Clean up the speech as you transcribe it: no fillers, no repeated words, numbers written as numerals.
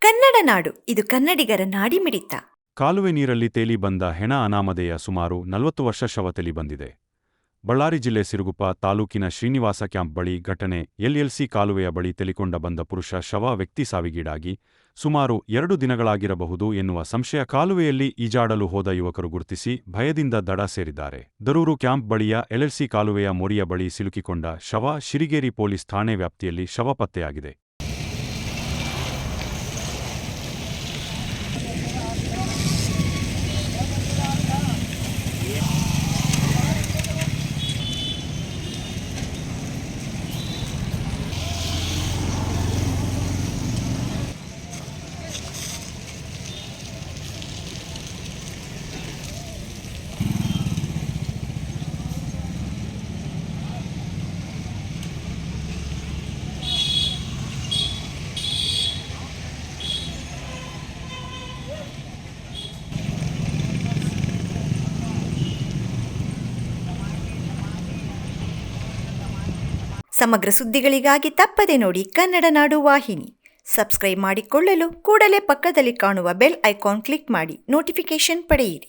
ಕನ್ನಡ ನಾಡು, ಇದು ಕನ್ನಡಿಗರ ನಾಡಿಮಿಡಿತ. ಕಾಲುವೆ ನೀರಲ್ಲಿ ತೇಲಿ ಬಂದ ಹೆಣ ಅನಾಮಧೇಯ. ಸುಮಾರು 40 ವರ್ಷ ಶವ ತೇಲಿ ಬಂದಿದೆ. ಬಳ್ಳಾರಿ ಜಿಲ್ಲೆ ಸಿರುಗುಪ್ಪ ತಾಲೂಕಿನ ಶ್ರೀನಿವಾಸ ಕ್ಯಾಂಪ್ ಬಳಿ ಘಟನೆ. ಎಲ್ಎಲ್ಸಿ ಕಾಲುವೆಯ ಬಳಿ ತೆಲಿಕೊಂಡ ಬಂದ ಪುರುಷ ಶವ. ವ್ಯಕ್ತಿ ಸಾವಿಗೀಡಾಗಿ ಸುಮಾರು 2 ದಿನಗಳಾಗಿರಬಹುದು ಎನ್ನುವ ಸಂಶಯ. ಕಾಲುವೆಯಲ್ಲಿ ಈಜಾಡಲು ಹೋದ ಯುವಕರು ಗುರುತಿಸಿ ಭಯದಿಂದ ದಡ ಸೇರಿದ್ದಾರೆ. ದರೂರು ಕ್ಯಾಂಪ್ ಬಳಿಯ ಎಲ್ಎಲ್ಸಿ ಕಾಲುವೆಯ ಮೊರಿಯ ಬಳಿ ಸಿಲುಕಿಕೊಂಡ ಶವ. ಶಿರಿಗೇರಿ ಪೊಲೀಸ್ ಠಾಣೆ ವ್ಯಾಪ್ತಿಯಲ್ಲಿ ಶವ ಪತ್ತೆಯಾಗಿದೆ. ಸಮಗ್ರ ಸುದ್ದಿಗಳಿಗಾಗಿ ತಪ್ಪದೆ ನೋಡಿ ಕನ್ನಡ ನಾಡು ವಾಹಿನಿ. ಸಬ್ಸ್ಕ್ರೈಬ್ ಮಾಡಿಕೊಳ್ಳಲು ಕೂಡಲೇ ಪಕ್ಕದಲ್ಲಿ ಕಾಣುವ ಬೆಲ್ ಐಕಾನ್ ಕ್ಲಿಕ್ ಮಾಡಿ ನೋಟಿಫಿಕೇಶನ್ ಪಡೆಯಿರಿ.